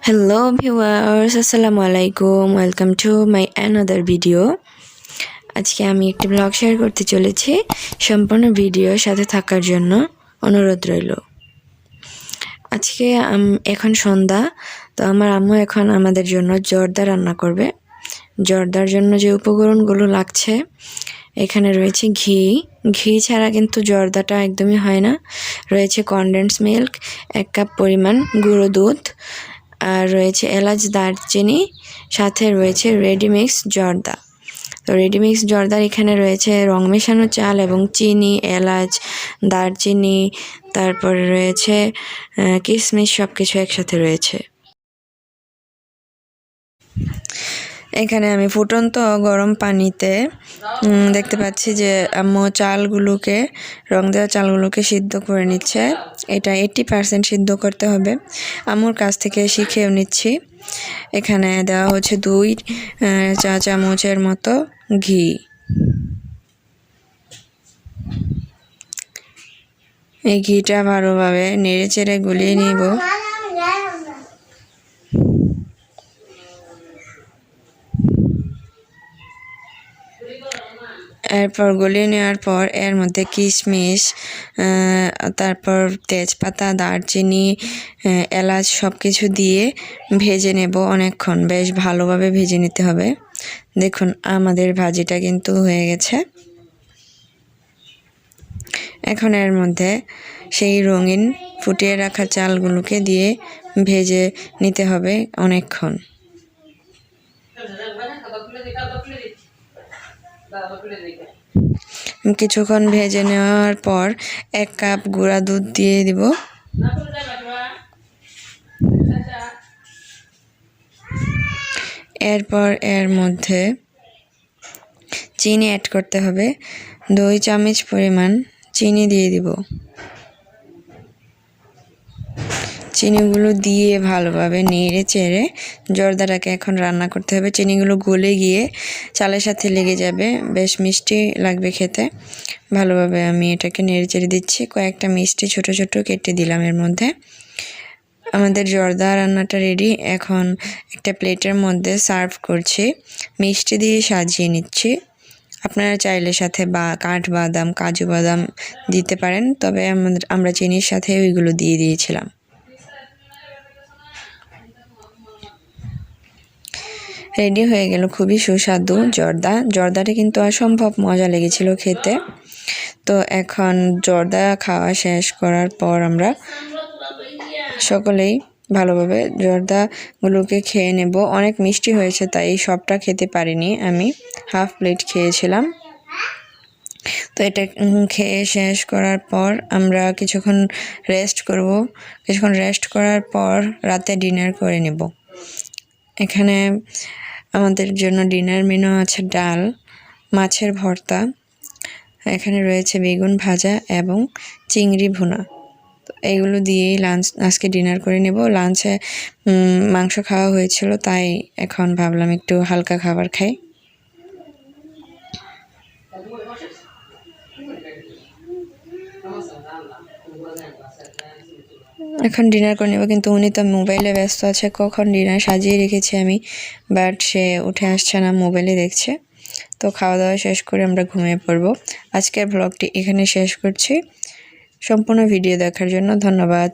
Hello viewers, আসসালামু আলাইকুম, welcome to my another video. আজকে আমি একটি ব্লগ শেয়ার করতে চলেছি। সম্পূর্ণ ভিডিওর সাথে থাকার জন্য অনুরোধ রইল। আজকে এখন সন্ধ্যা, তো আমার আম্মু এখন আমাদের জন্য জর্দা রান্না করবে। জর্দার জন্য যে উপকরণগুলো লাগছে, এখানে রয়েছে ঘি ছাড়া কিন্তু জর্দাটা একদমই হয় না। রয়েছে কনডেন্স মিল্ক, 1 কাপ পরিমাণ গুঁড়ো দুধ, আর রয়েছে এলাচ, দারচিনি, সাথে রয়েছে রেডিমিক্স জর্দা। তো রেডিমিক্স জর্দার এখানে রয়েছে রং মেশানো চাল এবং চিনি, এলাচ, দারচিনি, তারপরে রয়েছে কিশমিশ, সব কিছু একসাথে রয়েছে। এখানে আমি ফুটন্ত গরম পানিতে দেখতে পাচ্ছি যে আম্মু চালগুলোকে, রং দেওয়া চালগুলোকে সিদ্ধ করে নিচ্ছে। এটা 80% সিদ্ধ করতে হবে। আম্মুর কাছ থেকে শিখেও নিচ্ছি। এখানে দেওয়া হচ্ছে 2 চা চামচের মতো ঘি। এই ঘিটা ভালোভাবে নেড়ে চেড়ে গুলিয়ে নিব। এরপর গলিয়ে নেওয়ার পর এর মধ্যে কিশমিশ, তারপর তেজপাতা, দারচিনি, এলাচ সব কিছু দিয়ে ভেজে নেব অনেকক্ষণ। বেশ ভালোভাবে ভেজে নিতে হবে। দেখুন আমাদের ভাজিটা কিন্তু হয়ে গেছে। এখন এর মধ্যে সেই রঙিন ফুটিয়ে রাখা চালগুলোকে দিয়ে ভেজে নিতে হবে অনেকক্ষণ। কিছুক্ষণ ভেজে নেওয়ার পর 1 কাপ গুঁড়া দুধ দিয়ে দিব। এরপর এর মধ্যে চিনি অ্যাড করতে হবে। 2 চামচ পরিমাণ চিনি দিয়ে দিব। চিনিগুলো দিয়ে ভালোভাবে নেড়ে চেড়ে জর্দাটাকে এখন রান্না করতে হবে। চিনিগুলো গলে গিয়ে চালের সাথে লেগে যাবে, বেশ মিষ্টি লাগবে খেতে। ভালোভাবে আমি এটাকে নেড়ে চেড়ে দিচ্ছি। কয়েকটা মিষ্টি ছোট ছোট কেটে দিলাম এর মধ্যে। আমাদের জর্দা রান্নাটা রেডি। এখন একটা প্লেটের মধ্যে সার্ভ করছি। মিষ্টি দিয়ে সাজিয়ে নিচ্ছি। আপনারা চাইলে সাথে কাঠবাদাম, কাজু বাদাম দিতে পারেন, তবে আমরা চিনির সাথে ওইগুলো দিয়ে দিয়েছিলাম। রেডি হয়ে গেল খুবই সুস্বাদু জর্দাটা কিন্তু অসম্ভব মজা লেগেছিল খেতে। তো এখন জর্দা খাওয়া শেষ করার পর আমরা সকলেই ভালোভাবে জর্দাগুলোকে খেয়ে নেব। অনেক মিষ্টি হয়েছে, তাই সবটা খেতে পারিনি, আমি হাফ প্লেট খেয়েছিলাম। তো এটা খেয়ে শেষ করার পর আমরা কিছুক্ষণ রেস্ট করব। কিছুক্ষণ রেস্ট করার পর রাতে ডিনার করে নেব। এখানে আমাদের জন্য ডিনার মেনু আছে ডাল, মাছের ভর্তা, এখানে রয়েছে বেগুন ভাজা এবং চিংড়ি ভুনা। তো এইগুলো দিয়েই আজকে ডিনার করে নেব। লাঞ্চে মাংস খাওয়া হয়েছিল, তাই এখন ভাবলাম একটু হালকা খাবার খাই। এখন ডিনার করে নেব, কিন্তু উনি তো মোবাইলে ব্যস্ত আছে। কখন ডিনার সাজিয়ে রেখেছি আমি, বাট সে উঠে আসছে না, মোবাইলে দেখছে। তো খাওয়া দাওয়া শেষ করে আমরা ঘুমিয়ে পড়ব। আজকের ব্লগটি এখানে শেষ করছি। সম্পূর্ণ ভিডিও দেখার জন্য ধন্যবাদ।